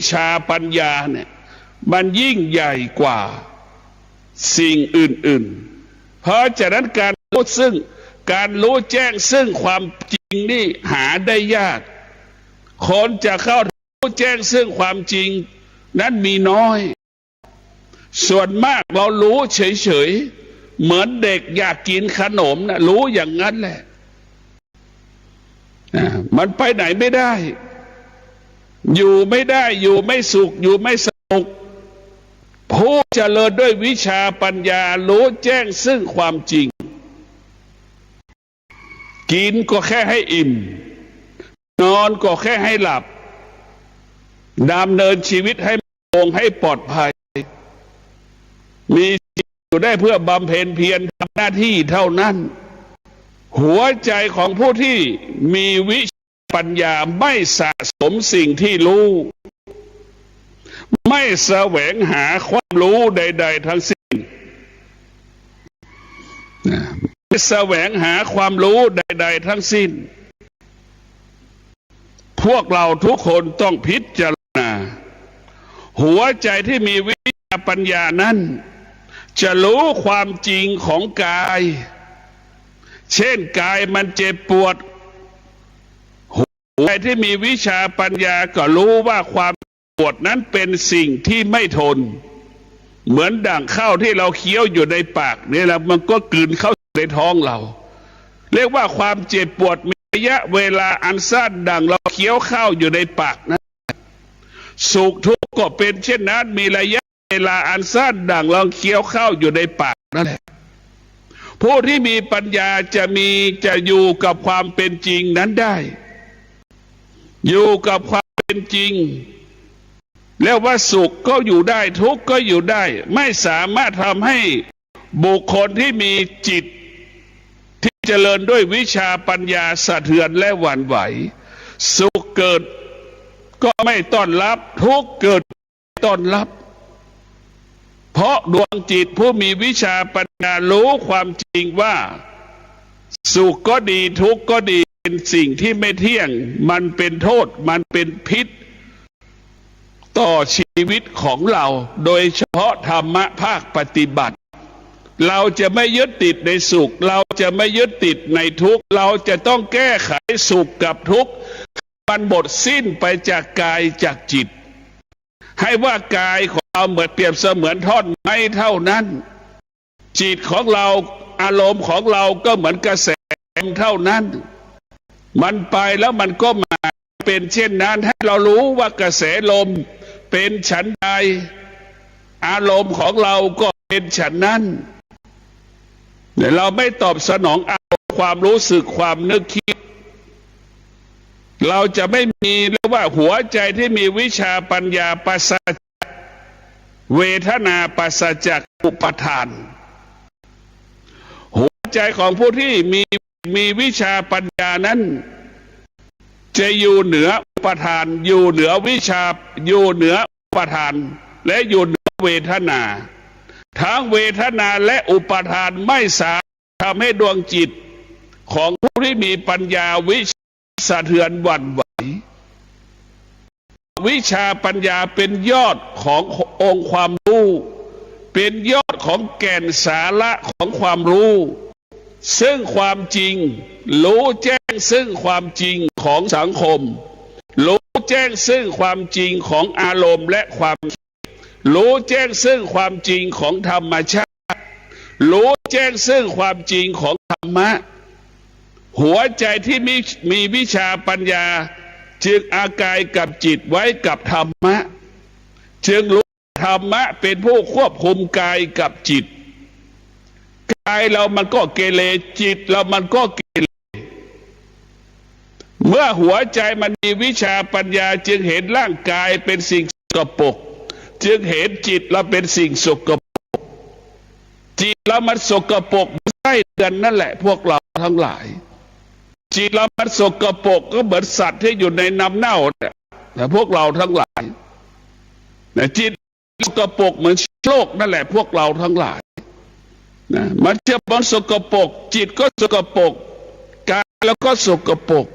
ชาปัญญาเนี่ยมันยิ่งใหญ่กว่าสิ่งอื่นๆเพราะฉะนั้นการรู้แจ้งซึ่งความจริงนี่หาได้ยากคนจะเข้ารู้แจ้งซึ่งความจริงนั้นมีน้อยส่วนมากเรารู้เฉยๆเหมือนเด็กอยากกินขนมนะรู้อย่างนั้นแหละมันไปไหนไม่ได้อยู่ไม่ได้อยู่ไม่สุขอยู่ไม่สนุกผู้เจริญด้วยวิชาปัญญารู้แจ้งซึ่งความจริงกินก็แค่ให้อิ่มนอนก็แค่ให้หลับดำเนินชีวิตให้คงให้ปลอดภัยมีอยู่ได้เพื่อบำเพ็ญเพียรทำหน้าที่เท่านั้นหัวใจของผู้ที่มีวิชาปัญญาไม่สะสมสิ่งที่รู้ไม่แสวงหาความรู้ใดๆทั้งสิ้นไม่แสวงหาความรู้ใดๆทั้งสิ้นพวกเราทุกคนต้องพิจารณาหัวใจที่มีวิชาปัญญานั้นจะรู้ความจริงของกายเช่นกายมันเจ็บปวดหัวใจที่มีวิชาปัญญาก็รู้ว่าความปวดนั้นเป็นสิ่งที่ไม่ทนเหมือนด่างข้าวที่เราเคี้ยวอยู่ในปากนี่แหละมันก็กลืนเข้าในท้องเราเรียกว่าความเจ็บปวดมีระยะเวลาอันสั้นดังเราเคี้ยวข้าวอยู่ในปากนั้นสุขทุกข์ก็เป็นเช่นนั้นมีระยะเวลาอันสั้นดังเราเคี้ยวข้าวอยู่ในปากนั่นแหละผู้ที่มีปัญญาจะอยู่กับความเป็นจริงนั้นได้อยู่กับความเป็นจริงแล้วว่าสุขก็อยู่ได้ทุกข์ก็อยู่ได้ไม่สามารถทำให้บุคคลที่มีจิตที่เจริญด้วยวิชาปัญญาสะเทือนและหวั่นไหวสุขเกิดก็ไม่ต้อนรับทุกข์เกิดต้อนรับเพราะดวงจิตผู้มีวิชาปัญญารู้ความจริงว่าสุขก็ดีทุกข์ก็ดีเป็นสิ่งที่ไม่เที่ยงมันเป็นโทษมันเป็นพิษต่อชีวิตของเราโดยเฉพาะธรรมะภาคปฏิบัติเราจะไม่ยึดติดในสุขเราจะไม่ยึดติดในทุกข์เราจะต้องแก้ไขสุขกับทุกข์มันหมดสิ้นไปจากกายจากจิตให้ว่ากายของเราเหมือนเปรียบเสมือนท่อนไม้เท่านั้นจิตของเราอารมณ์ของเราก็เหมือนกระแสเท่านั้นมันไปแล้วมันก็มาเป็นเช่นนั้นให้เรารู้ว่ากระแสลมเป็นฉันใดอารมณ์ของเราก็เป็นฉันนั้นแต่เราไม่ตอบสนองอารมณ์ความรู้สึกความนึกคิดเราจะไม่มีเรียกว่าหัวใจที่มีวิชาปัญญาปราศจากเวทนาปราศจากอุปทานหัวใจของผู้ที่มีวิชาปัญญานั้นจะอยู่เหนืออุปทานอยู่เหนือวิชาอยู่เหนืออุปทานและอยู่เหนือเวทนาทั้งเวทนาและอุปทานไม่สามารถทำให้ดวงจิตของผู้ที่มีปัญญาวิชาสะเทือนหวั่นไหววิชาปัญญาเป็นยอดขององค์ความรู้เป็นยอดของแก่นสาระของความรู้ซึ่งความจริงรู้แจ้งซึ่งความจริงของสังคมรู้แจ้งซึ่งความจริงของอารมณ์และความรู้แจ้งซึ่งความจริงของธรรมชาติรู้แจ้งซึ่งความจริงของธรรมะหัวใจที่มีวิชาปัญญาจึงอากายกับจิตไว้กับธรรมะจึงรู้ธรรมะเป็นผู้ควบคุมกายกับจิตกายเรามันก็เกเรจิตเรามันก็เกเรเมื่อหัวใจมันมีวิชาปัญญาจึงเห็นร่างกายเป็นสิ่งสกปรกจึงเห็นจิตเราเป็นสิ่งสกปรกจิตเรามันสกปรกไส้เดือนนั่นแหละพวกเราทั้งหลายจิตเรามันสกปรกก็เหมือนสัตว์ที่อยู่ในน้ำเน่าเนี่ยแต่พวกเราทั้งหลายจิตสกปรกเหมือนโลกนั่นแหละพวกเราทั้งหลายมันเชื่อมันสกปรกจิตก็สกปรกกายแล้วก็สกปรก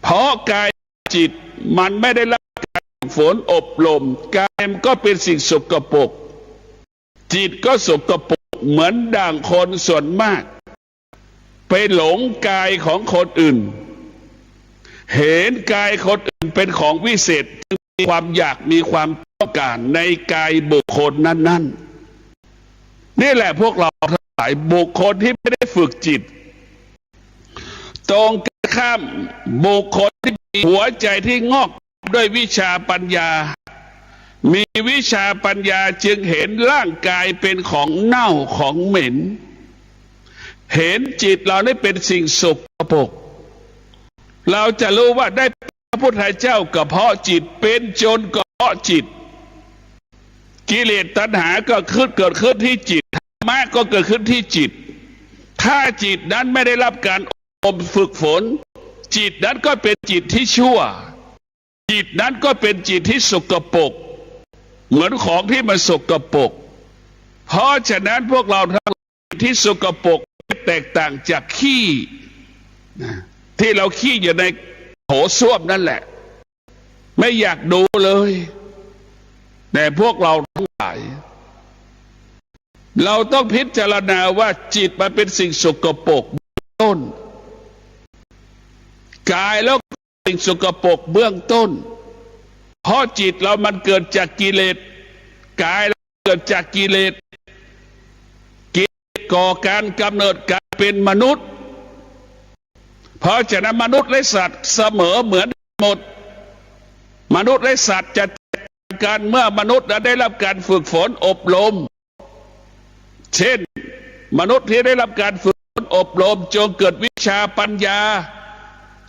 เพราะกายจิตมันไม่ได้รับการ ฝนอบรมกายมันก็เป็นสิ่งสกปรกจิตก็สกปรกเหมือนด่างคนส่วนมากไปหลงกายของคนอื่นเห็นกายคนอื่นเป็นของวิเศษมีความอยากมีความต้องการในกายบุคคลนั้นๆนี่แหละพวกเราทั้งหลายบุคคลที่ไม่ได้ฝึกจิตตรงข้ามบุคคลที่มีหัวใจที่งอกด้วยวิชาปัญญามีวิชาปัญญาจึงเห็นร่างกายเป็นของเน่าของเหม็นเห็นจิตเราได้เป็นสิ่งสกปรกเราจะรู้ว่าได้พระพุทธเจ้าก็เพราะจิตเป็นจนก็เพราะจิตกิเลสตัณหาก็เกิดขึ้นที่จิตธรรมะก็เกิดขึ้นที่จิตถ้าจิตนั้นไม่ได้รับการอบรมฝึกฝนจิตนั้นก็เป็นจิตที่ชั่วจิตนั้นก็เป็นจิตที่สกปรกเหมือนของที่มันสกปรกเพราะฉะนั้นพวกเราทั้งที่สกปรกแตกต่างจากขี้ที่เราขี้อยู่ในโถส้วมนั่นแหละไม่อยากดูเลยแต่พวกเราทั้งหลายเราต้องพิจารณาว่าจิตมันเป็นสิ่งสกปรกต้นกายแล้วสิ่งสกปรกเบื้องต้นเพราะจิตเรามันเกิดจากกิเลสกายเกิดจากกิเลสก่อการกำเนิดการเป็นมนุษย์เพราะฉะนั้นมนุษย์และสัตว์เสมอเหมือนหมดมนุษย์และสัตว์จะการเมื่อมนุษย์ได้รับการฝึกฝนอบรมเช่นมนุษย์ที่ได้รับการฝึกฝนอบรมจงเกิดวิชาปัญญา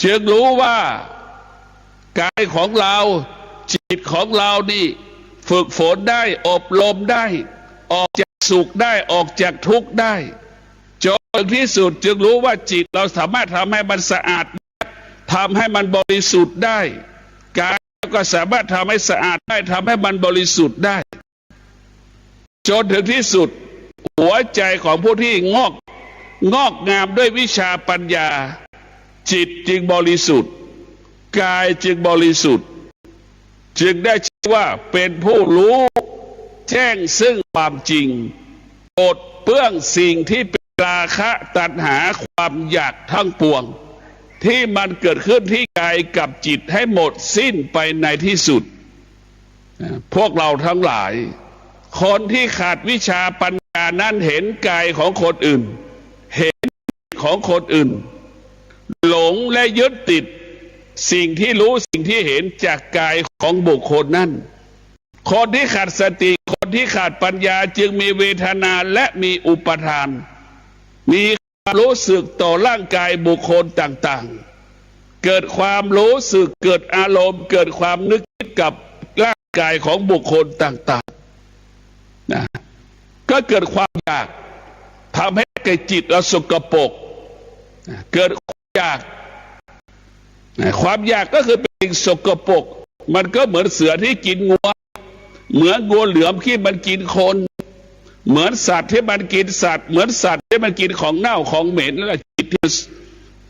จึงรู้ว่ากายของเราจิตของเรานี่ฝึกฝนได้อบรมได้ออกจากสุขได้ออกจากทุกข์ได้จนที่สุดจึงรู้ว่าจิตเราสามารถทำให้มันสะอาดทำให้มันบริสุทธิ์ได้กายก็สามารถทำให้สะอาดได้ทำให้มันบริสุทธิ์ได้จนถึงที่สุดหัวใจของผู้ที่งอกงามด้วยวิชาปัญญาจิตจึงบริสุทธิ์กายจึงบริสุทธิ์จึงได้ชื่อว่าเป็นผู้รู้แจ้งซึ่งความจริงปลดเปลื้องสิ่งที่เป็นราคะตัณหาความอยากทั้งปวงที่มันเกิดขึ้นที่กายกับจิตให้หมดสิ้นไปในที่สุดพวกเราทั้งหลายคนที่ขาดวิชาปัญญานั้นเห็นกายของคนอื่นเห็นของคนอื่นหลงและยึดติดสิ่งที่รู้สิ่งที่เห็นจากกายของบุคคลนั้นคนที่ขาดสติคนที่ขาดปัญญาจึงมีเวทนาและมีอุปทานมีความรู้สึกต่อร่างกายบุคคลต่างๆเกิดความรู้สึกเกิดอารมณ์เกิดความนึกคิดกับร่างกายของบุคคลต่างๆนะก็เกิดความอยากทำให้จิตเราสกปรกเกิดความอยากก็คือเป็นสิ่งสกปรกมันก็เหมือนเสือที่กินงัวเหมือนงูเหลือมที่มันกินคนเหมือนสัตว์ที่มันกินสัตว์เหมือนสัตว์ที่มันกินของเน่าของเหม็นแล้ว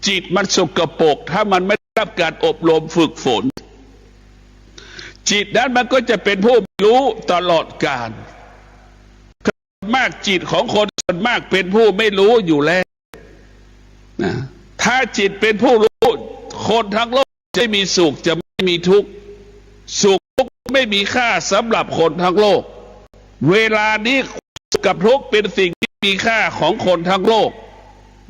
จิตมันสกปรกถ้ามันไม่ได้รับการอบรมฝึกฝนจิตนั้นมันก็จะเป็นผู้รู้ตลอดกาลมากจิตของคนส่วนมากเป็นผู้ไม่รู้อยู่แล้วนะถ้าจิตเป็นผู้รู้คนทั้งโลกจะมีสุขจะไม่มีทุกข์สุขทุกข์ไม่มีค่าสำหรับคนทั้งโลกเวลานี้สุขกับทุกข์เป็นสิ่งที่มีค่าของคนทั้งโลก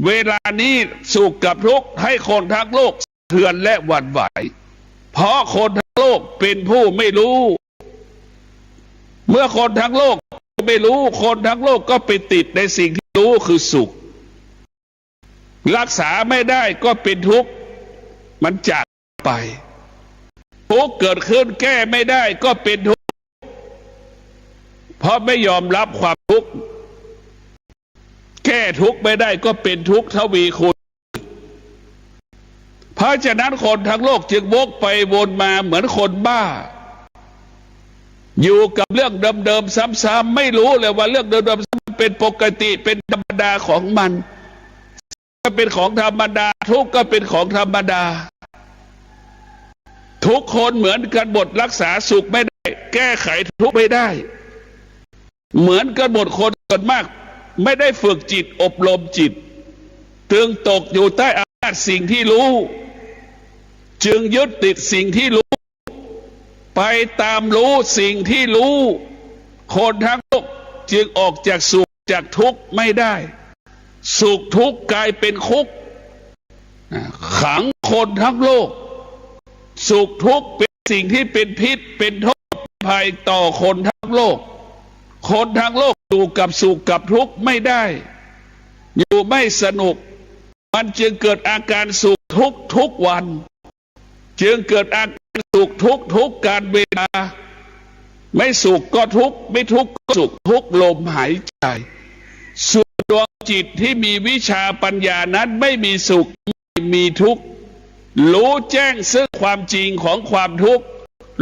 เวลานี้สุขกับทุกข์ให้คนทั้งโลกเทือนและหวั่นไหวเพราะคนทั้งโลกเป็นผู้ไม่รู้เมื่อคนทั้งโลกไม่รู้คนทั้งโลกก็ไปติดในสิ่งที่รู้คือสุขรักษาไม่ได้ก็เป็นทุกข์มันจากไปทุกข์เกิดขึ้นแก้ไม่ได้ก็เป็นทุกข์เพราะไม่ยอมรับความทุกข์แก้ทุกข์ไม่ได้ก็เป็นทุกข์ทวีคูณเพราะฉะนั้นคนทั้งโลกจึงวกไปวนมาเหมือนคนบ้าอยู่กับเรื่องเดิมๆซ้ำๆไม่รู้เลยว่าเรื่องเดิมๆเป็นปกติเป็นธรรมดาของมันก็เป็นของธรรมดาทุกข์ก็เป็นของธรรมดาทุ ทุกคนเหมือนกันหมดรักษาสุขไม่ได้แก้ไขทุกข์ไม่ได้เหมือนกันหมดคนส่วนมากไม่ได้ฝึกจิตอบรมจิตจึงตกอยู่ใต้อำนาจสิ่งที่รู้จึงยึดติดสิ่งที่รู้ไปตามรู้สิ่งที่รู้คนทั้งโลกจึงออกจากสุขจากทุกข์ไม่ได้สุขทุกข์กลายเป็นคุกขังคนทั้งโลกสุขทุกข์เป็นสิ่งที่เป็นพิษเป็นโทษภัยต่อคนทั้งโลกคนทั้งโลกอยู่กับสุขกับทุกข์ไม่ได้อยู่ไม่สนุกมันจึงเกิดอาการสุขทุกข์ทุกวันจึงเกิดอาการสุขทุกข์ทุกการเวลาไม่สุขก็ทุกข์ไม่ทุกข์ก็สุขทุกลมหายใจส่วนดวงจิตที่มีวิชาปัญญานั้นไม่มีสุขไม่มีทุกข์รู้แจ้งซึ่งความจริงของความทุกข์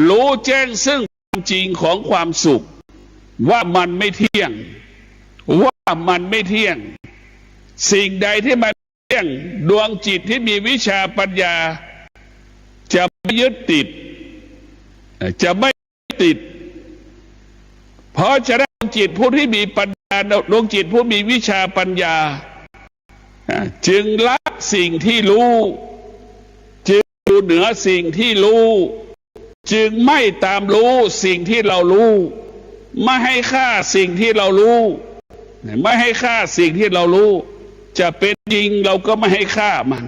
รู้แจ้งซึ่งความจริงของความสุขว่ามันไม่เที่ยงว่ามันไม่เที่ยงสิ่งใดที่มันเที่ยงดวงจิตที่มีวิชาปัญญาจะไม่ยึดติดจะไม่ติดเพราะฉะนั้นดวงจิตผู้ที่มีปัญญาดวงจิตผู้มีวิชาปัญญาจึงละสิ่งที่รู้จึงอยู่เหนือสิ่งที่รู้จึงไม่ตามรู้สิ่งที่เรารู้ไม่ให้ค่าสิ่งที่เรารู้ไม่ให้ค่าสิ่งที่เรารู้จะเป็นจริงเราก็ไม่ให้ค่ามัน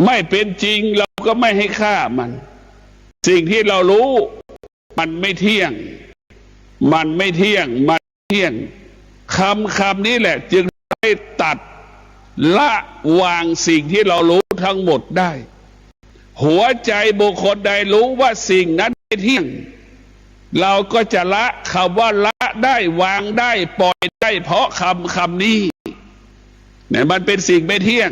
ไม่เป็นจริงเราก็ไม่ให้ค่ามันสิ่งที่เรารู้มันไม่เที่ยงมันไม่เที่ยงมันเที่ยงคำนี้แหละจึงได้ตัดละวางสิ่งที่เรารู้ทั้งหมดได้หัวใจบุคคลใดรู้ว่าสิ่งนั้นไม่เที่ยงเราก็จะละคำว่าละได้วางได้ปล่อยได้เพราะคำนี้เนี่ยมันเป็นสิ่งไม่เที่ยง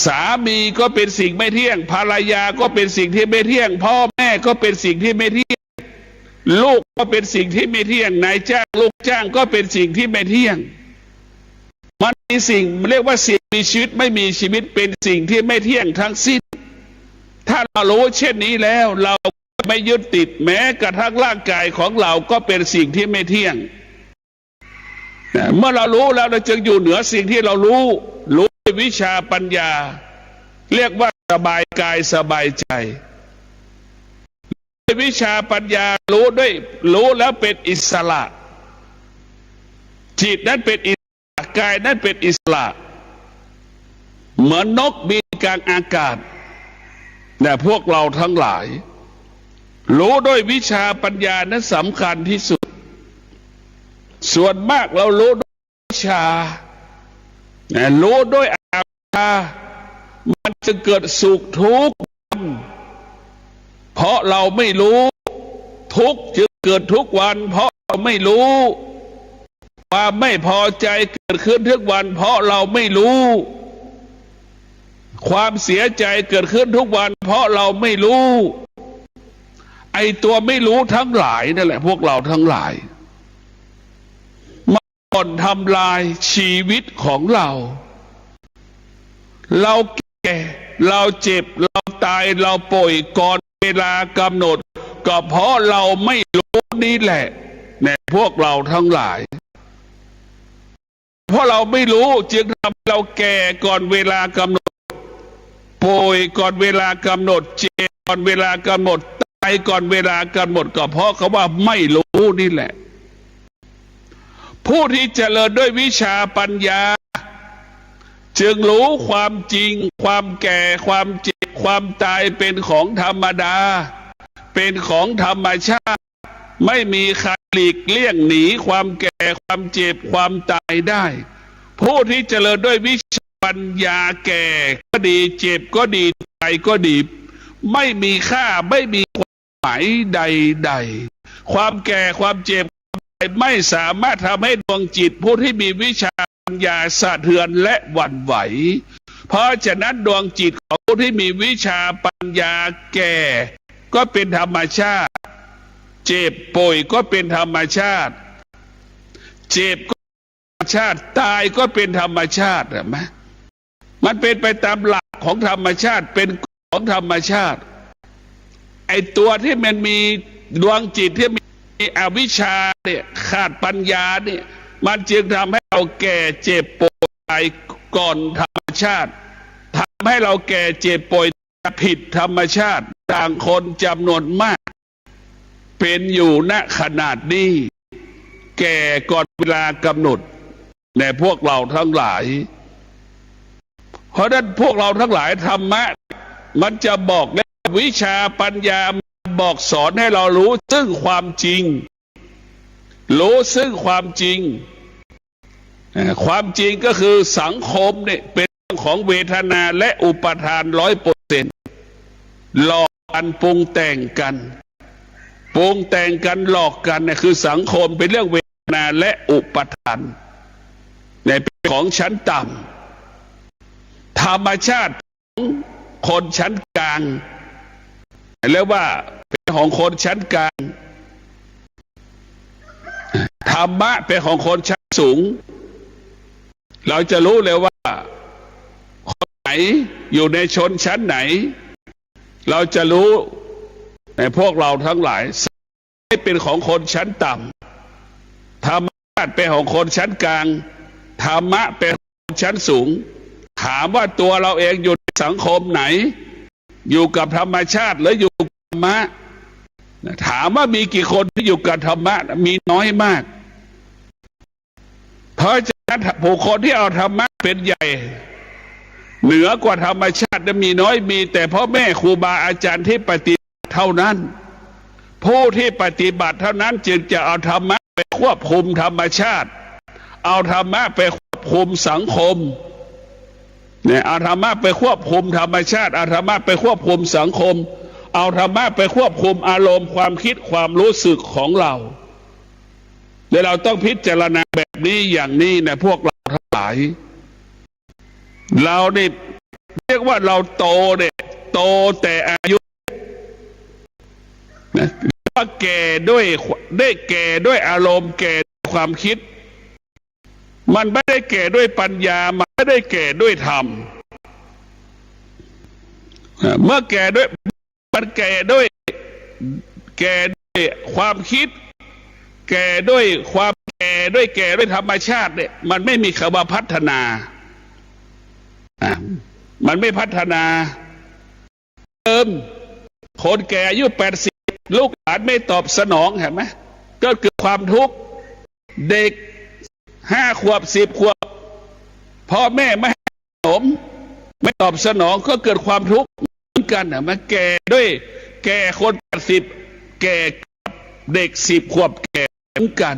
สามีก็เป็นสิ่งไม่เที่ยงภรรยาก็เป็นสิ่งที่ไม่เที่ยงพ่อแม่ก็เป็นสิ่งที่ไม่เที่ยงลูกก็เป็นสิ่งที่ไม่เที่ยงนายจ้างลูกจ้างก็เป็นสิ่งที่ไม่เที่ยงมันมีสิ่งเรียกว่าสิ่งมีชีวิตไม่มีชีวิตเป็นสิ่งที่ไม่เที่ยงทั้งสิ้นถ้าเรารู้เช่นนี้แล้วเราไม่ยึดติดแม้กระทั่งร่างกายของเราก็เป็นสิ่งที่ไม่เที่ยงเมื่อเรารู้แล้วเราจึงอยู่เหนือสิ่งที่เรารู้ด้วยวิชาปัญญาเรียกว่าสบายกายสบายใจด้วยวิชาปัญญารู้แล้วเป็นอิสระจิตนั้นเป็นอิสระกายนั้นเป็นอิสระเหมือนนกบินกลางอากาศแต่พวกเราทั้งหลายรู้ด้วยวิชาปัญญานั้นสำคัญที่สุดส่วนมากเรารู้ด้วยวิชารู้ด้วยอาชามันจะเกิดสุขทุกข์เพราะเราไม่รู้ทุกข์จึงเกิดทุกวันเพราะเราไม่รู้ความไม่พอใจเกิดขึ้นทุกวันเพราะเราไม่รู้ความเสียใจเกิดขึ้นทุกวันเพราะเราไม่รู้ไอ้ตัวไม่รู้ทั้งหลายนั่นแหละพวกเราทั้งหลายมาก่อนทำลายชีวิตของเราแก่เราเจ็บเราตายเราป่วยก่อนเวลากำหนดก็เพราะเราไม่รู้นี่แหละเนี่ยพวกเราทั้งหลายเพราะเราไม่รู้จึงทำให้เราแก่ก่อนเวลากำหนดป่วยก่อนเวลากำหนดเจ็บก่อนเวลากำหนดตายก่อนเวลากำหนดก็เพราะเขาว่าไม่รู้นี่แหละผู้ที่เจริญด้วยวิชาปัญญาจึงรู้ความจริงความแก่ความเจ็บความตายเป็นของธรรมดาเป็นของธรรมชาติไม่มีใครหลีกเลี่ยงหนีความแก่ความเจ็บความตายได้ผู้ที่เจริญด้วยวิชาปัญญาแก่ก็ดีเจ็บก็ดีตายก็ดีไม่มีค่าไม่มีความหมายใดๆความแก่ความเจ็บไม่สามารถทำให้ดวงจิตผู้ที่มีวิชาปัญญาสะเทือนและหวั่นไหวเพราะฉะนั้นดวงจิตของผู้ที่มีวิชาปัญญาแก่ก็เป็นธรรมชาติเจ็บป่วยก็เป็นธรรมชาติเจ็บก็ธรรมชาติตายก็เป็นธรรมชาติเห็นไหมมันเป็นไปตามหลักของธรรมชาติเป็น ของธรรมชาติไอตัวที่มันมีดวงจิตที่มีอวิชชาเนี่ยขาดปัญญาเนี่ยมันจึงทำให้เราแก่เจ็บป่วยตายก่อนธรรมชาติทำให้เราแก่เจ็บป่วยผิดธรรมชาติต่างคนจำนวนมากเป็นอยู่ณขนาดนี้แก่ก่อนเวลากำหนดในพวกเราทั้งหลายเพราะนั้นพวกเราทั้งหลายธรรมะมันจะบอกในวิชาปัญญาบอกสอนให้เรารู้ซึ่งความจริงรู้ซึ่งความจริงความจริงก็คือสังคมเนี่ยเป็นเรื่องของเวทนาและอุปทาน100%หลอกกันปรุงแต่งกันปรุงแต่งกันหลอกกันเนี่ยคือสังคมเป็นเรื่องเวทนาและอุปทานในเป็นของชั้นต่ำธรรมชาติของคนชั้นกลางเรียกว่าเป็นของคนชั้นกลางธรรมะเป็นของคนชั้นสูงเราจะรู้เลยว่าคนไหนอยู่ในชนชั้นไหนเราจะรู้ในพวกเราทั้งหลายไม่เป็นของคนชั้นต่ำธรรมะเป็นของคนชั้นกลางธรรมะเป็นของชั้นสูงถามว่าตัวเราเองอยู่ในสังคมไหนอยู่กับธรรมชาติหรืออยู่กับธรรมะถามว่ามีกี่คนที่อยู่กับธรรมะมีน้อยมากเพราะฉะนั้นผู้คนที่เอาธรรมะเป็นใหญ่เหนือกว่าธรรมชาติมีน้อยมีแต่พ่อแม่ครูบาอาจารย์ที่ปฏิบัติเท่านั้นผู้ที่ปฏิบัติเท่านั้นจึงจะเอาธรรมะไปควบคุมธรรมชาติเอาธรรมะไปควบคุมสังคมเนี่ยเอาธรรมะไปควบคุมธรรมชาติเอาธรรมะไปควบคุมสังคมเอาธรรมะไปควบคุมอารมณ์ความคิดความรู้สึกของเราเดี๋ยวเราต้องพิจารณาแบบนี้อย่างนี้นะพวกเราทั้งหลายเราเนี่ยเรียกว่าเราโตเนี่ยโตแต่อายุนะว่าแก่ด้วยได้แก่ด้วยอารมณ์แก่ด้วยความคิดมันไม่ได้แก่ด้วยปัญญามันไม่ได้แก่ด้วยธรรมเมื่อแก่ด้วยมันแก่ด้วยความคิดแก่ด้วยความแก่ด้วยธรรมชาติเนี่ยมันไม่มีคำว่าพัฒนามันไม่พัฒนาเติมคนแก่อายุ80ลูกหลานไม่ตอบสนองเห็นไหมก็เกิดความทุกข์เด็ก5 ขวบ10 ขวบพ่อแม่ไม่ให้ขนมไม่ตอบสนองก็เกิดความทุกข์เหมือนกันมันแก่ด้วยแก่คน80แก่เด็ก10 ขวบแก่เหมือนกัน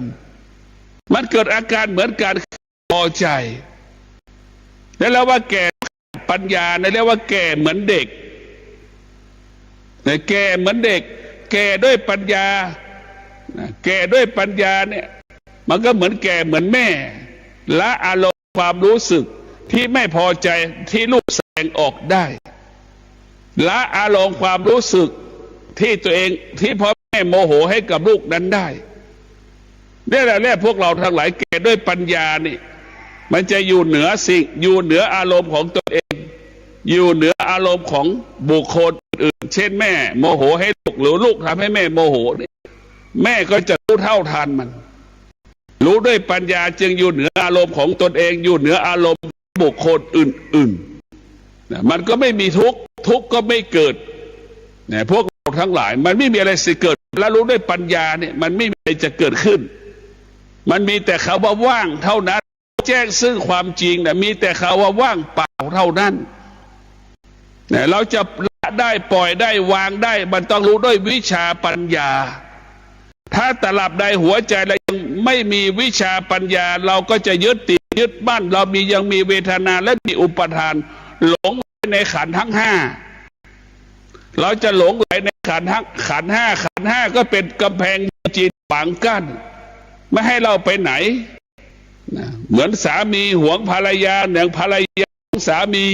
มันเกิดอาการเหมือนกันพอใจแล้วเราว่าแก่ปัญญาเรียกว่าแก่เหมือนเด็กแต่แก่เหมือนเด็กแก่ด้วยปัญญาแก่ด้วยปัญญาเนี่ยมันก็เหมือนแก่เหมือนแม่ละอารมณ์ความรู้สึกที่ไม่พอใจที่ลูกแสดงออกได้ละอารมณ์ความรู้สึกที่ตัวเองที่พ่อแม่โมโหให้กับลูกนั้นได้นี่แหละพวกเราทั้งหลายแก่ด้วยปัญญานี่มันจะอยู่เหนือสิ่งอยู่เหนืออารมณ์ของตัวเองอยู่เหนืออารมณ์ของบุคคลอื่นเช่นแม่โมโหให้ลูกหรือลูกทำให้แม่โมโหนี่แม่ก็จะรู้เท่าทันมันรู้ด้วยปัญญาจึงอยู่เหนืออารมณ์ของตนเองอยู่เหนืออารมณ์บุคคลอื่นๆมันก็ไม่มีทุกข์ก็ไม่เกิดเนี่ยพวกเราทั้งหลายมันไม่มีอะไรสิเกิดแล้วรู้ด้วยปัญญาเนี่ยมันไม่มีอะไรจะเกิดขึ้นมันมีแต่คำว่าว่างเท่านั้นแจ้งซึ่งความจริงนะมีแต่คำว่าว่างเปล่าเท่านั้นเนี่ยเราจะละได้ปล่อยได้วางได้มันต้องรู้ด้วยวิชาปัญญาถ้าตลับใดหัวใจเรายังไม่มีวิชาปัญญาเราก็จะยึดติดยึดมั่นเรายังมีเวทนาและมีอุปทานหลงในขันธ์ทั้ง5เราจะหลงไหลในขันธ์ห้าก็เป็นกำแพงจิตฝังกั้นไม่ให้เราไปไหนเหมือนสามีหวงภรรยาหนึ่งภรรยาหวงสามี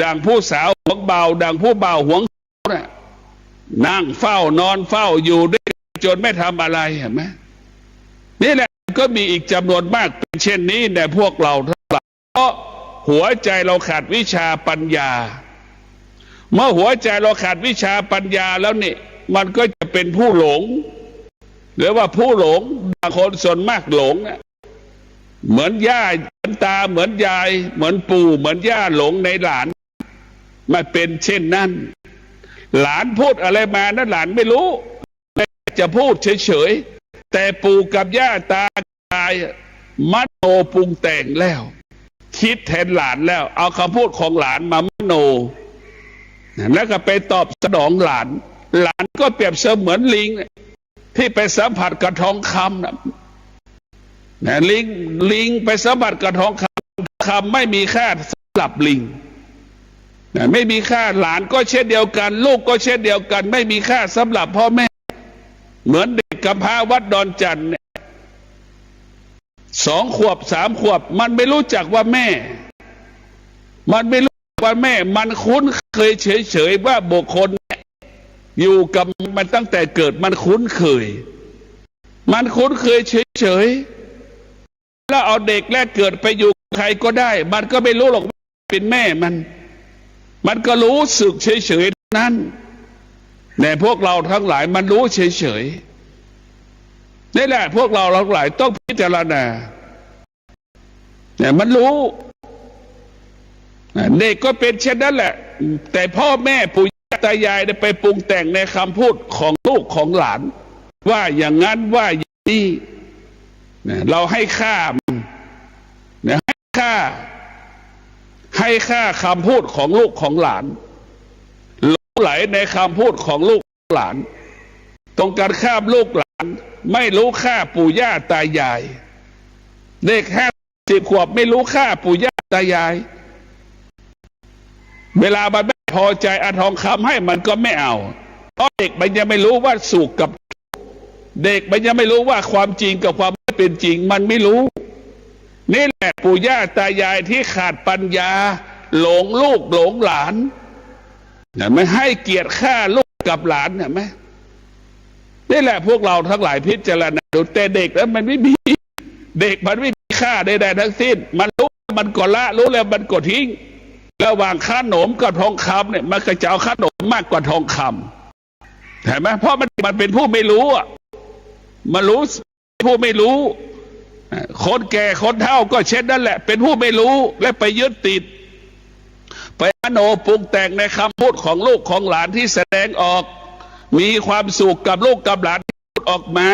ดังผู้สาวหวงบ่าวดังผู้บ่าวหวงนั่งเฝ้านอนเฝ้าอยู่ด้วยจนไม่ทำอะไรเห็นไหมนี่แหละก็มีอีกจำนวนมากเป็นเช่นนี้ในพวกเราทั้งหลายเพราะหัวใจเราขาดวิชาปัญญา เมื่อหัวใจเราขาดวิชาปัญญาแล้วนี่มันก็จะเป็นผู้หลงหรือว่าผู้หลงบางคนส่วนมากหลงเนี่ยเหมือนย่าเหมือนตาเหมือนยายเหมือนปู่เหมือนย่าหลงในหลานมาเป็นเช่นนั้นหลานพูดอะไรมานะหลานไม่รู้จะพูดเฉยๆแต่ปู่กับย่าตายายมโนปรุงแต่งแล้วคิดแทนหลานแล้วเอาคำพูดของหลานมามโนแล้วก็ไปตอบสนองหลานก็เปรียบเสมือนลิงที่ไปสัมผัสกับทองคำนะลิงไปสัมผัสกับทองคำไม่มีค่าสำหรับลิงไม่มีค่าหลานก็เช่นเดียวกันลูกก็เช่นเดียวกันไม่มีค่าสำหรับพ่อแม่เหมือนเด็กกำพร้าวัดดอนจันทร์2 ขวบ 3 ขวบมันไม่รู้จักว่าแม่มันไม่รู้ว่าแม่มันคุ้นเคยเฉยๆว่าบุคคลอยู่กับมันตั้งแต่เกิดมันคุ้นเคยเฉยๆแล้วเอาเด็กแรกเกิดไปอยู่ใครก็ได้มันก็ไม่รู้หรอกเป็นแม่มันก็รู้สึกเฉยๆนั้นแต่พวกเราทั้งหลายมันรู้เฉยๆนี่แหละพวกเราทั้งหลายต้องพิจารณาเนี่ยมันรู้เด็กก็เป็นเช่นนั้นแหละแต่พ่อแม่ปู่ย่าตายายไปปรุงแต่งในคำพูดของลูกของหลานว่าอย่างนั้นว่าอย่างนี้เราให้ค่าให้ค่าคำพูดของลูกของหลานหลงไหลในคำพูดของลูกหลานตรงกันข้ามลูกหลานไม่รู้ค่าปู่ย่าตายายเด็ก50 ขวบไม่รู้ค่าปู่ย่าตายายเวลามันไม่พอใจเอาทองคำให้มันก็ไม่เอาเพราะเด็กมันยังไม่รู้ว่าสุขกับเด็กมันยังไม่รู้ว่าความจริงกับความไม่เป็นจริงมันไม่รู้นี่แหละปู่ย่าตายายที่ขาดปัญญาหลงลูกหลงหลานไม่ให้เกียรติค่าลูกกับหลานเนี่ยไหมนี่แหละพวกเราทั้งหลายพิจารณาดูแต่เด็กแล้วมันไม่มีค่าใดๆทั้งสิ้นมันรู้มันก็ละรู้แล้วมันก็ทิ้งระหว่างขนมกับทองคำเนี่ยมันก็จะเอาขนมมากกว่าทองคำเห็นไหมเพราะมันเป็นผู้ไม่รู้อ่ะมันรู้ผู้ไม่รู้คนแก่คนเฒ่าก็เช่นนั้นแหละเป็นผู้ไม่รู้และไปยึดติดไปมโนปรุงแต่งในคำพูดของลูกของหลานที่แสดงออกมีความสุขกับลูกกับหลานที่พูดออกมา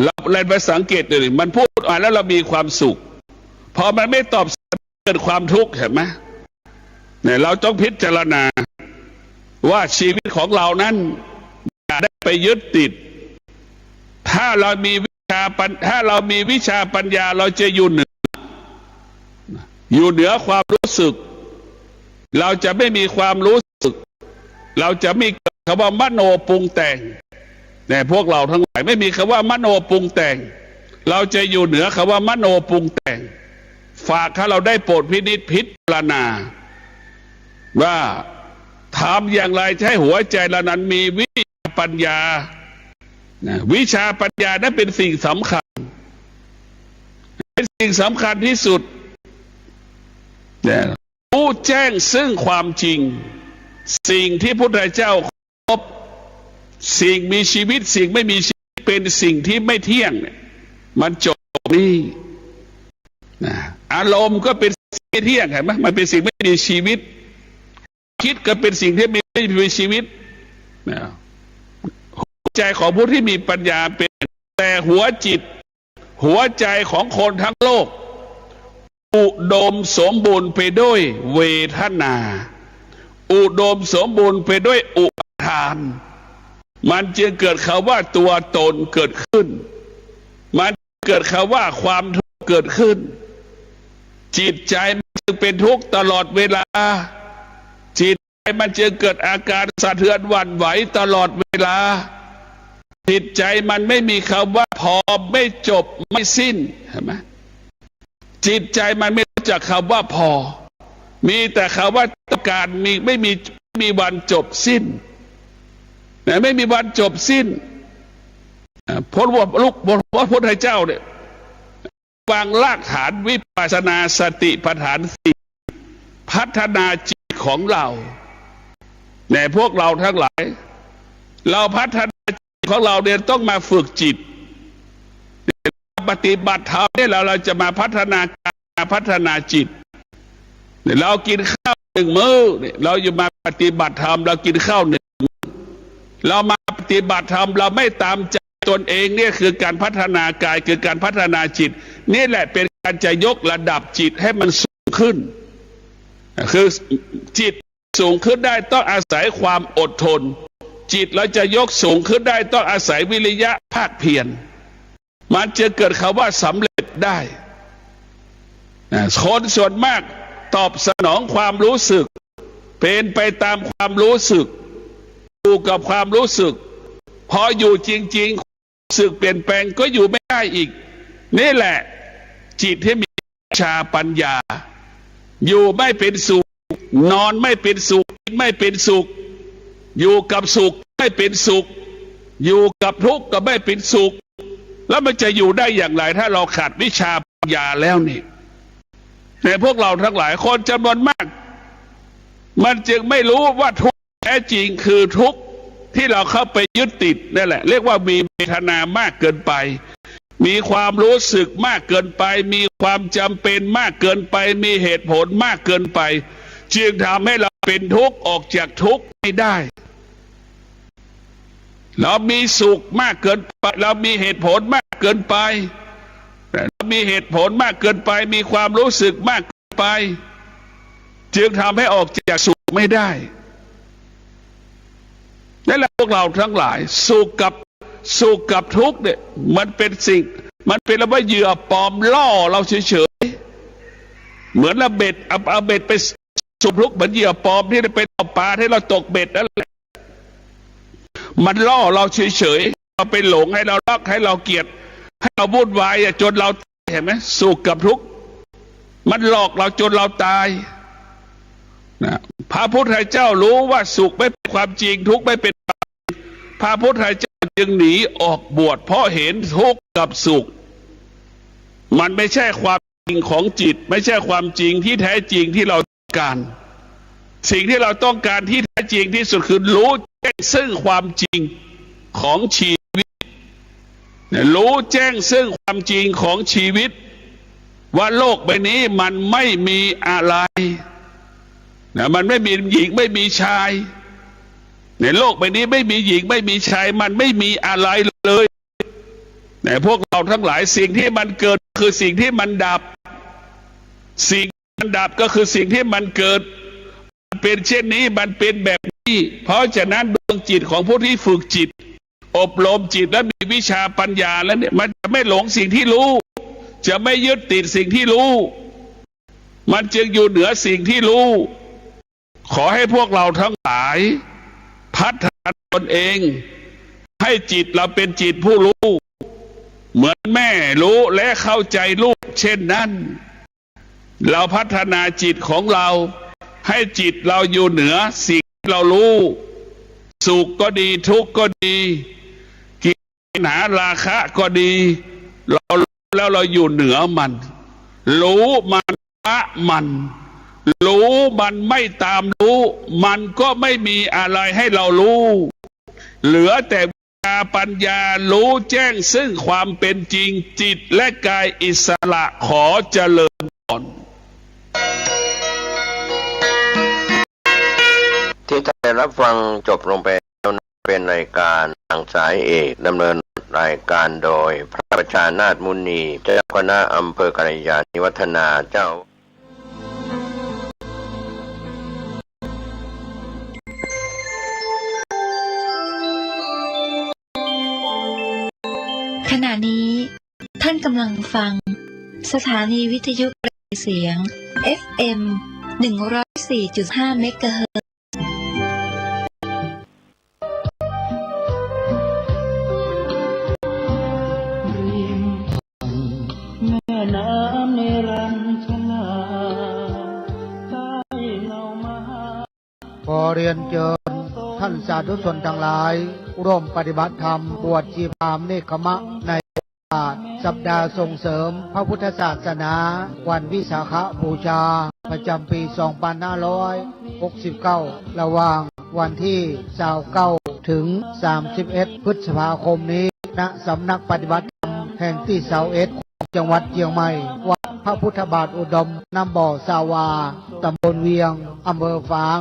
เราเล่นไปสังเกตดูมันพูดออกมาแล้วเรามีความสุขพอมันไม่ตอบเกิดความทุกข์เห็นไหมเนี่ยเราต้องพิจารณาว่าชีวิตของเรานั้นอย่าได้ไปยึดติดถ้าเรามีวิชาปัญญาเราจะอยู่เหนือความรู้สึกเราจะไม่มีความรู้สึกเราจะไม่เกิดคำว่ามโนปรุงแต่งแต่พวกเราทั้งหลายไม่มีคำว่ามโนปรุงแต่งเราจะอยู่เหนือคำว่ามโนปรุงแต่งฝากให้เราได้โปรดพินิจพิจารณาว่าทำอย่างไรให้หัวใจเรานั้นมีวิชาปัญญาวิชาปัญญานั้นเป็นสิ่งสำคัญที่สุดรู้แจ้งซึ่งความจริงสิ่งที่พุทธเจ้าพบสิ่งมีชีวิตสิ่งไม่มีชีวิตเป็นสิ่งที่ไม่เที่ยงมันจบนี่อารมณ์ก็เป็นสิ่งไม่เที่ยงเห็นไหมมันเป็นสิ่งไม่มีชีวิตคิดก็เป็นสิ่งที่ไม่มีชีวิตหัวใจของผู้ที่มีปัญญาเป็นแต่หัวใจของคนทั้งโลกอุดมสมบูรณ์ไปด้วยเวทนาอุดมสมบูรณ์ไปด้วยอุปาทานมันจึงเกิดคำว่าตัวตนเกิดขึ้นมันเกิดคำว่าความทุกข์เกิดขึ้นจิตใจมันจึงเป็นทุกข์ตลอดเวลาจิตใจมันจึงเกิดอาการสะเทือนหวั่นไหวตลอดเวลาจิตใจมันไม่มีคำว่าพอไม่จบไม่สิ้นเห็นไหมจิตใจมันไม่รู้จักคำว่าพอมีแต่คำว่าต้องการไม่มีวันจบสิ้นไม่มีวันจบสิ้นเพราะว่าพระพุทธเจ้าเนี่ยวางรากฐานวิปัสสนาสติปัฏฐานสี่พัฒนาจิต ของเราในพวกเราทั้งหลายเราพัฒนาจิตของเราเนี่ยต้องมาฝึกจิตปฏิบัติธรรมเนี่ยเราจะมาพัฒนาการพัฒนาจิตเรากินข้าวหนึ่งมื้อเราอยู่มาปฏิบัติธรรมเรากินข้าวหนึ่งเรามาปฏิบัติธรรมเราไม่ตามใจตนเองเนี่ยคือการพัฒนากายคือการพัฒนาจิตนี่แหละเป็นการจะยกระดับจิตให้มันสูงขึ้นคือจิตสูงขึ้นได้ต้องอาศัยความอดทนจิตเราจะยกสูงขึ้นได้ต้องอาศัยวิริยะภาคเพียรมันจะเกิดคำว่าสำเร็จได้คนส่วนมากตอบสนองความรู้สึกเป็นไปตามความรู้สึกอยู่กับความรู้สึกพออยู่จริงๆรู้สึกเปลี่ยนแปลงก็อยู่ไม่ได้อีกนี่แหละจิตที่มีวิชาปัญญาอยู่ไม่เป็นสุขนอนไม่เป็นสุขกินไม่เป็นสุขอยู่กับสุขไม่เป็นสุขอยู่กับทุกข์ก็ไม่เป็นสุขแล้วมันจะอยู่ได้อย่างไรถ้าเราขาดวิชาปัญญาแล้วนี่แต่พวกเราทั้งหลายคนจำนวนมากมันจึงไม่รู้ว่าทุกข์แท้จริงคือทุกข์ที่เราเข้าไปยึดติดนั่นแหละเรียกว่ามีเวทนามากเกินไปมีความรู้สึกมากเกินไปมีความจำเป็นมากเกินไปมีเหตุผลมากเกินไปจึงทำให้เราเป็นทุกข์ออกจากทุกข์ไม่ได้เรามีสุขมากเกินไปเรามีเหตุผลมากเกินไปเรามีเหตุผลมากเกินไปมีความรู้สึกมากเกินไปจึงทำให้ออกจากสุขไม่ได้นั่นแหละพวกเราทั้งหลายสุขกับทุกข์เนี่ยมันเป็นสิ่งมันเป็นระเบิดเหยื่อปลอมล่อเราเฉยๆเหมือนระเบ็ดเอาเบ็ดไปสุขทุกข์เหมือนเหยื่อปลอมที่ไปเอาปลาให้เราตกเบ็ดนั่นแหละมันล่อเราเฉยๆเราไปหลงให้เรารักให้เราเกลียดให้เราวุ่นวายจนเราเห็นไหมสุขกับทุกข์มันหลอกเราจนเราตายนะพระพุทธเจ้ารู้ว่าสุขไม่เป็นความจริงทุกข์ไม่เป็นความจริงพระพุทธเจ้าจึงหนีออกบวชเพราะเห็นทุกข์กับสุขมันไม่ใช่ความจริงของจิตไม่ใช่ความจริงที่แท้จริงที่เราต้องการสิ่งที่เราต้องการที่แท้จริงที่สุดคือรู้แจ้งซึ่งความจริงของชีวิตรู้แจ้งซึ่งความจริงของชีวิตว่าโลกใบนี้มันไม่มีอะไรมันไม่มีหญิงไม่มีชายในโลกใบนี้ไม่มีหญิงไม่มีชายมันไม่มีอะไรเลยแต่พวกเราทั้งหลายสิ่งที่มันเกิดคือสิ่งที่มันดับสิ่งมันดับก็คือสิ่งที่มันเกิดมันเป็นเช่นนี้มันเป็นแบบนี้เพราะฉะนั้นดวงจิตของผู้ที่ฝึกจิตอบรมจิตและมีวิชาปัญญาแล้วเนี่ยมันจะไม่หลงสิ่งที่รู้จะไม่ยึดติดสิ่งที่รู้มันจึงอยู่เหนือสิ่งที่รู้ขอให้พวกเราทั้งหลายพัฒนาตนเองให้จิตเราเป็นจิตผู้รู้เหมือนแม่รู้และเข้าใจลูกเช่นนั้นเราพัฒนาจิตของเราให้จิตเราอยู่เหนือสิ่งที่เรารู้สุขก็ดีทุกข์ก็ดีกิเลสราคะก็ดีเรารู้แล้วเราอยู่เหนือมันรู้มันละมันรู้มันไม่ตามรู้มันก็ไม่มีอะไรให้เรารู้เหลือแต่วิชาปัญญารู้แจ้งซึ่งความเป็นจริงจิตและกายอิสระขอเจริญพรที่ท่านได้รับฟังจบลงไปแล้วเป็นรายการทางสายเอกดำเนินรายการโดยพระประชานาถมุนีเจ้าคณะอำเภอกัลยาณิวัฒนาเจ้าขณะนี้ท่านกำลังฟังสถานีวิทยุกระจายเสียง FM 104.5 เมกะเฮิรตซ์แม่น้ำในรัญชลาใต้เงามาขอเรียนเชิญท่านสาธุชนทั้งหลายร่วมปฏิบัติธรรมบวชชีพรามเนกขมะใน สัปดาห์ส่งเสริมพระพุทธศาสนาวันวิสาขบูชาประจำปี 2569 ระหว่างวันที่29ถึง 31 พฤษภาคมนี้ณสำนักปฏิบัติธรรมแห่งที่21จังหวัดเชียงใหม่วัดพระพุทธบาทอุดมน้ำบ่อสาวาตำบลเวียงอำเภอฝาง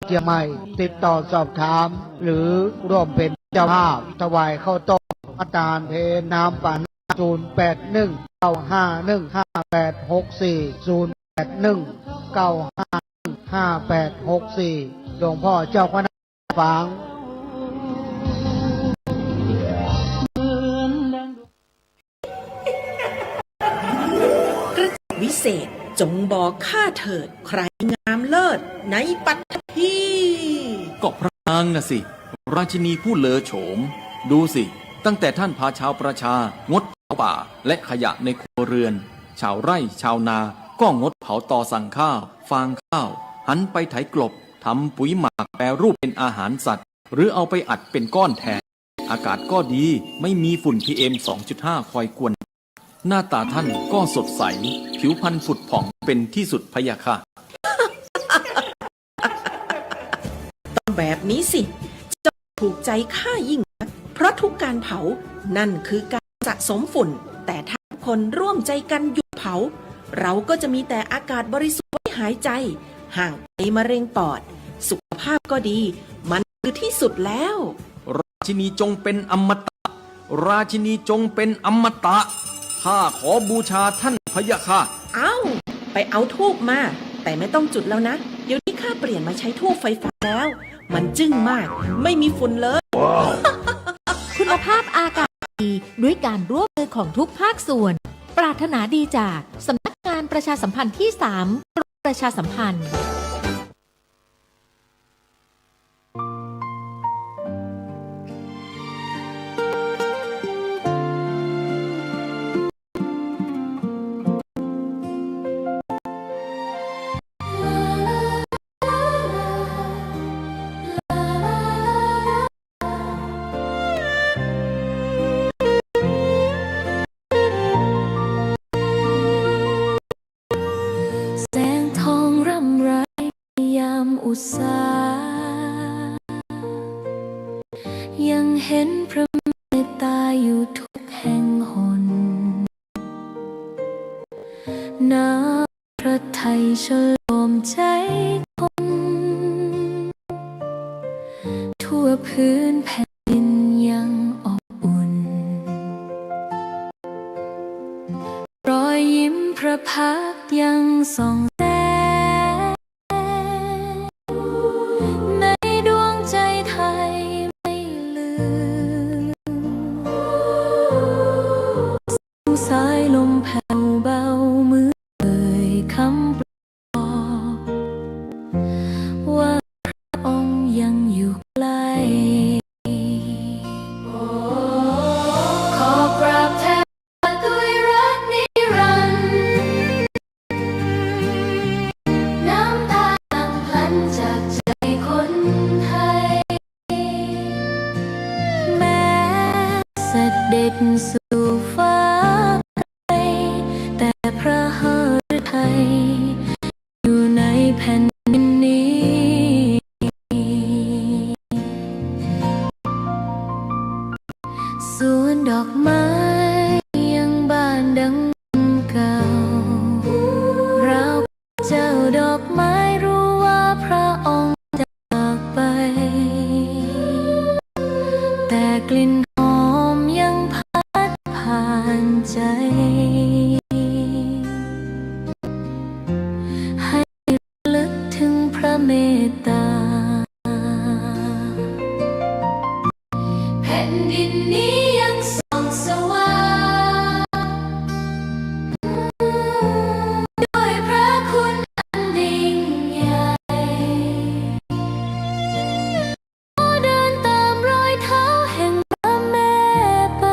เชียงใหม่ติดต่อสอบถามหรือร่วมเป็นเจ้าภาพถวายข้าวต้มอาจารย์เพน้ำปัน0819515864 หลวงพ่อเจ้าคณะฝาง วิเศษจงบอกข้าเถิดใครงามเลิศในปัตภีก็พระนางน่ะสิ ราชินีผู้เลอโฉม ดูสิ ตั้งแต่ท่านพาชาวประชางดเผาป่าและขยะในครัวเรือน ชาวไร่ชาวนาก็งดเผาตอสั่งข้าว ฟางข้าว หันไปไถกลบทำปุ๋ยหมักแปรรูปเป็นอาหารสัตว์ หรือเอาไปอัดเป็นก้อนแทน อากาศก็ดีไม่มีฝุ่น PM 2.5 คอยกวน หน้าตาท่านก็สดใส ผิวพรรณผุดผ่องเป็นที่สุดพะยะค่ะ ต้องแบบนี้สิจะถูกใจข้ายิ่งนักเพราะทุกการเผานั่นคือการสะสมฝุ่น แต่ถ้าคนร่วมใจกันหยุดเผา เราก็จะมีแต่อากาศบริสุทธิ์ไว้หายใจ ห่างไกลมะเร็งปอด สุขภาพก็ดี มันคือที่สุดแล้ว ราชินีจงเป็นอมตะ ราชินีจงเป็นอมตะ ข้าขอบูชาท่านพะยะค่ะ ไปเอาธูปมา แต่ไม่ต้องจุดแล้วนะ เดี๋ยวนี้ข้าเปลี่ยนมาใช้ธูปไฟฟ้าแล้ว มันจึ้งมาก ไม่มีฝุ่นเลย คุณภาพอากาศดีด้วยการร่วมมือของทุกภาคส่วน ปรารถนาดีจากสำนักงานประชาสัมพันธ์ที่ 3 กรมประชาสัมพันธ์ แสงทองร่ำไรยามอุตสายังเห็นพระเมตตาอยู่ทุกแห่งหนน้ำพระทัยฉลมใจคนทั่วพื้นแผ่นดินยังอบอุ่นรอยยิ้มพระพักตร์ยังส่องแสงในดวงใจไทยไม่ลืมสายลมแผ่วเบามือเอ่ยคำปลอบว่าพระองค์ยังอยู่ใกล้ขอกราบแทบด้วยรักนิรันดร์น้ำตาหลั่งพลันจากใจคนไทยแม้เสด็จสู่ฟ้าไกลแต่พระหฤทัยอยู่ในแผ่นดินนี้สวนดอกไม้ยังบานดังเก่าเราเจ้าดอกไม้รู้ว่าพระองค์จากไป แต่กลิ่นหอมยังพัดผ่านใจ ให้ระลึกถึงพระเมตตา แผ่นดินนี้ยังส่องสว่างด้วยพระคุณอันยิ่งใหญ่ขอเดินตามรอยเท้าแห่งพระแม่ไป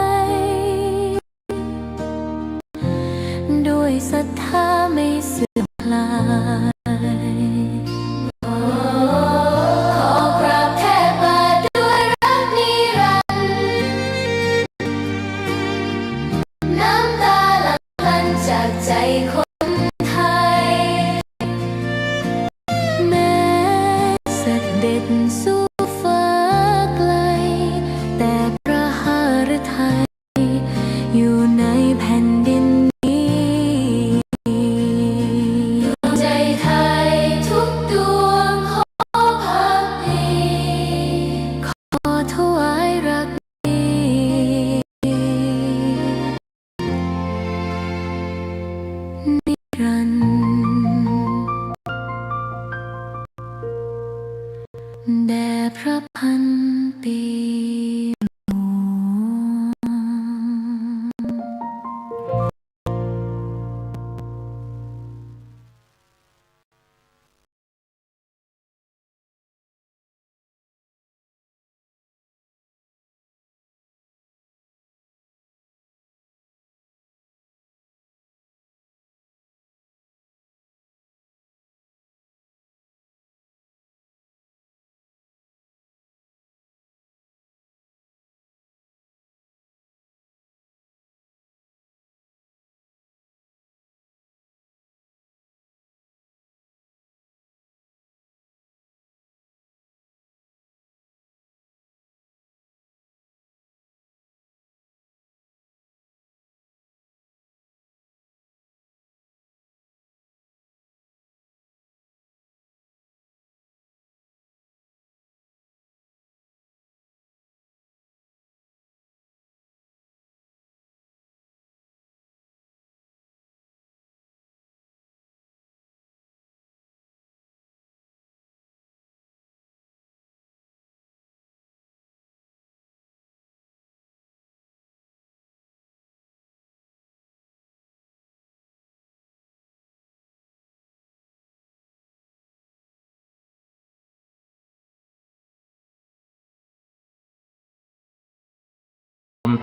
ด้วยศรัทธาไม่เสื่อมคลายขอกราบแทบบาทด้วยรักนิรันดร์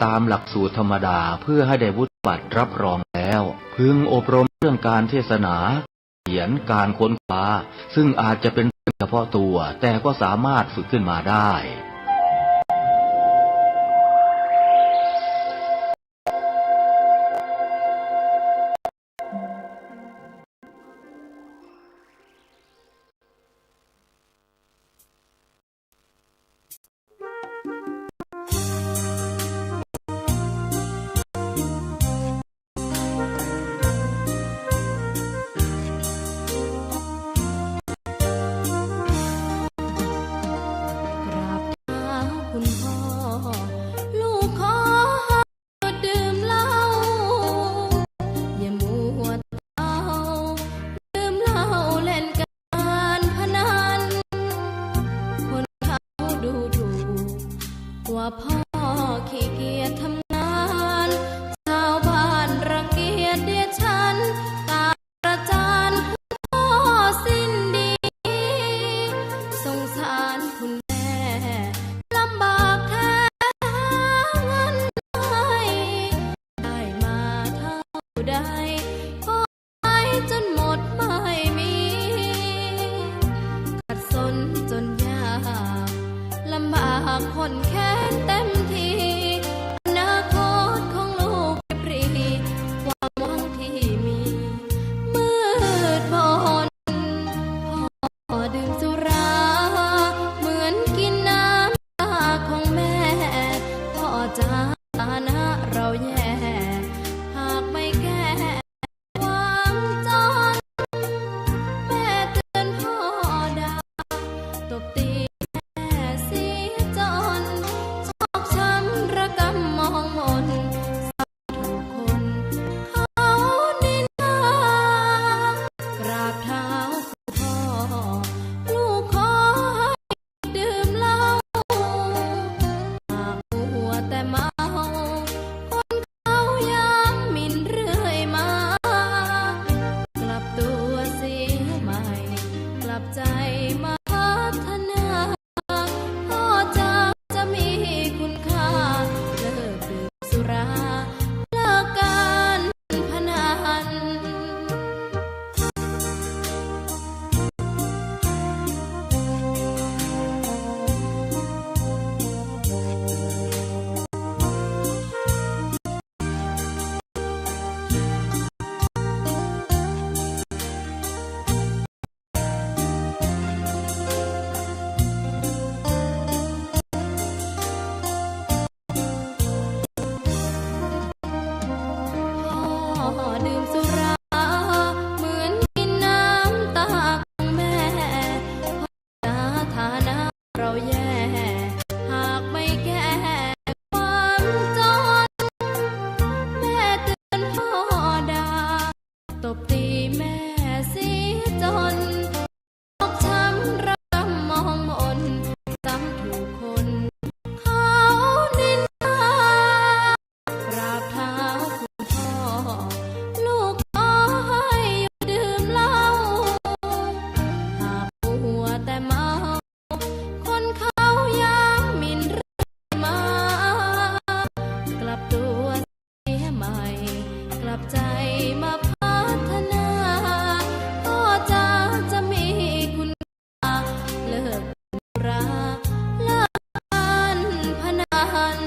ตามหลักสูตรธรรมดาเพื่อให้ได้วุฒิบัตรรับรองแล้วพึงอบรมเรื่องการเทศนาเขียนการค้นคว้าซึ่งอาจจะเป็นเฉพาะตัวแต่ก็สามารถฝึกขึ้นมาได้ว่าพ่อขี้เกียจทำงานชาวบ้านรังเกียจเดียฉันตาประจานพ่อสิ้นดีสงสารคุณแม่ลำบากแค่หาเงินให้ได้มาเท่าใดก็ไปจนหมดไม่มีขัดสนจนยากลำบากคนแค้นเต็มทีอนาคตของลูกปรีความหวังที่มีมืดมนพ่อดื่มสุราเหมือนกินน้ำตาของแม่พ่อจ้าฐานะเราแย่หากไม่แก้ความจนแม่เตือนพ่อด่าตบตีเสียจนชอกช้ำระกำมองมนถูกคนเขานินทากราบเท้าพ่อลูกขอให้ดื่มเหล้าหากหัวแต่เมาคนเขาย้ำหมิ่นเรื่อยมากลับตัวเสียใหม่กลับใจมาพัฒนาพ่อจะมีคุณค่าเลิกดื่มสุราเลิกการพนัน พ่อดื่มสุราเหมือนกินน้ำตาของแม่พ่อจ้าฐานะเราแย่หากไม่แก้ความจนแม่เตือนพ่อด่าตบตีแม่เสียจนชอกช้ำระกำมองมนจำถูกคนเขานินทากราบเท้าคุณพ่อลูกขอให้หยุดดื่มเหล้าหากหัวแต่เมาคนเขาย้ำหมิ่นเรื่อยมากลับตัวเสียใหม่กลับใจมาพัฒนาพ่อจะมีคุณค่าเลิกสุราเลิกการพนัน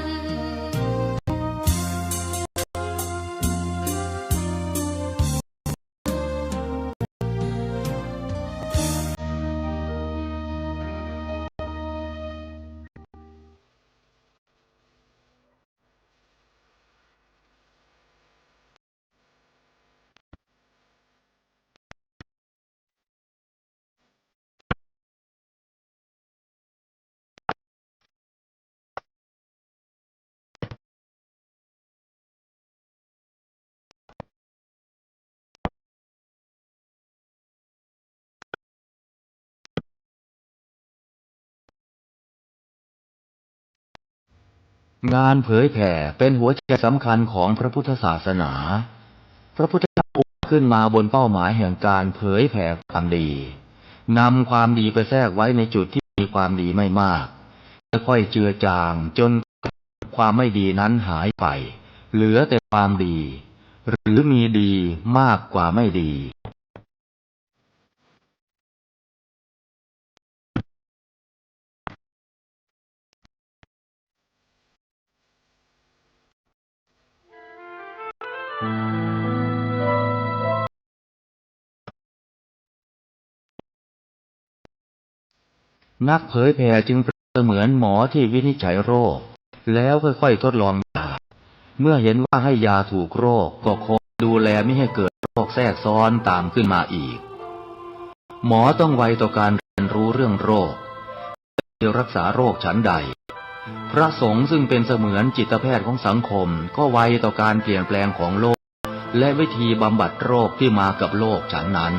งานเผยแผ่เป็นหัวใจสำคัญของพระพุทธศาสนา พระพุทธเจ้าขึ้นมาบนเป้าหมายแห่งการเผยแผ่ความดีนำความดีไปแทรกไว้ในจุดที่มีความดีไม่มากค่อยๆเจือจางจน ความไม่ดีนั้นหายไปเหลือแต่ความดี หรือมีดีมากกว่าไม่ดี นักเผยแผ่จึงเปรียบเสมือนหมอที่วินิจฉัยโรคแล้วค่อยๆทดลองยาเมื่อเห็นว่าให้ยาถูกโรคก็คอยดูแลไม่ให้เกิดโรคแทรกซ้อนตามขึ้นมาอีกหมอต้องไวต่อการเรียนรู้เรื่องโรคจะรักษาโรคฉันใดพระสงฆ์ซึ่งเป็นเสมือนจิตแพทย์ของสังคมก็ไวต่อการเปลี่ยนแปลงของโลกและวิธีบำบัดโรคที่มากับโลกฉันนั้น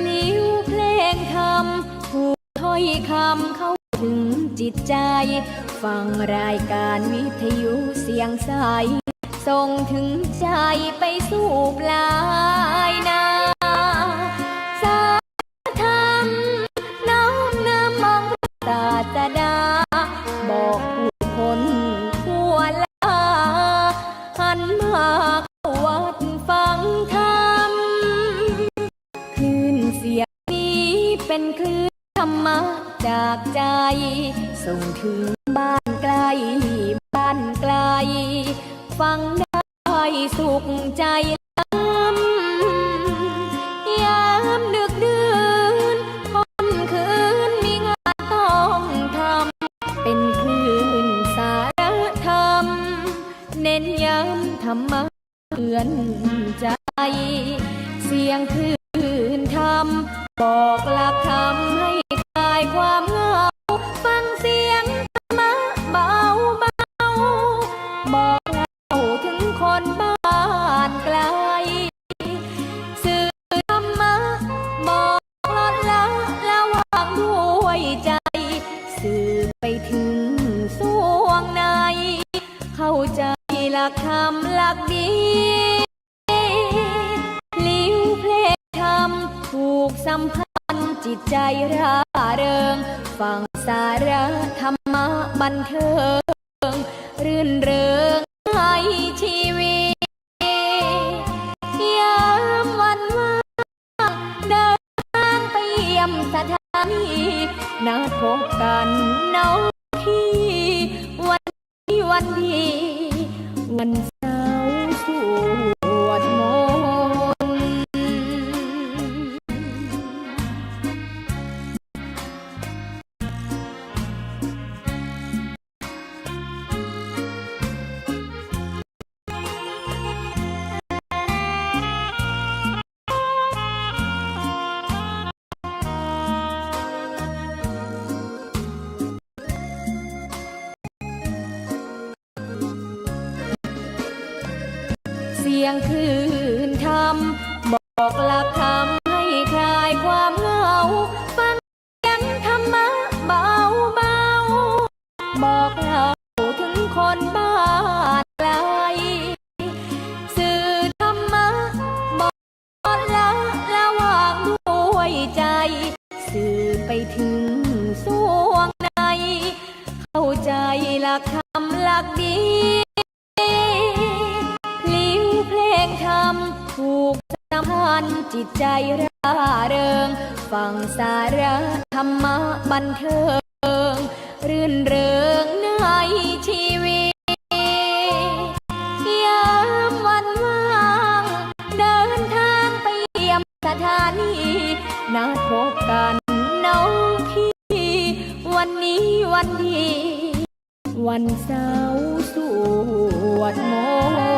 ลิ้วเพลงธรรมผูกถ้อยคำเข้าถึงจิตใจฟังรายการวิทยุเสียงใสส่งถึงใจไปสู่ปลายนาสาธรรมน้อมนำมองศาสดาบอกผู้คนทั่วลาหันมาเข้าวัดฟังธรรมคลื่นเสียงนี้เป็นคลื่นธรรมะจากใจส่งถึงบ้านไกลบ้านไกลฟังได้สุขใจล้ำยามดึกดื่นค่ำคืนมีงานต้องทำเป็นคลื่นสารธรรมเน้นย้ำธรรมะเตือนใจเสียงคลื่นธรรมบอกหลักธรรมให้คลายความเหงาฟังเสียงธรรมะเบาเบาบอกเล่าถึงคนบ้านไกลสื่อธรรมะบอกลดละระวางด้วยใจสื่อไปถึงสวงในเข้าใจหลักธรรมหลักดีลิ้วเพลงธรรมผูกสัมพันธ์จิตใจร่าเริงฟังสาระธรรมะบันเทิงรื่นเริงให้ชีวิตยามวันว่างเดินทางไปเยี่ยมสถานีนัดพบกันน้องพี่วันนี้วันดีวันเสาร์สวดมนต์เสียงคลื่นธรรมบอกหลักธรรมให้คลายความเหงาฟังเสียงธรรมะเบาเบาบอกเล่าถึงคนบ้านไกลสื่อธรรมะบอกละระวางด้วยใจสื่อไปถึงสวงในเข้าใจหลักธรรมหลักดีลิ้วเพลงธรรมผูกสัมพันธ์จิตใจร่าเริงฟังสาระธรรมะบันเทิงรื่นเริงในชีวิตยามวันว่างเดินทางไปเยี่ยมสถานีนัดพบกันน้องพี่วันนี้วันดีวันเสาร์สวดมนต์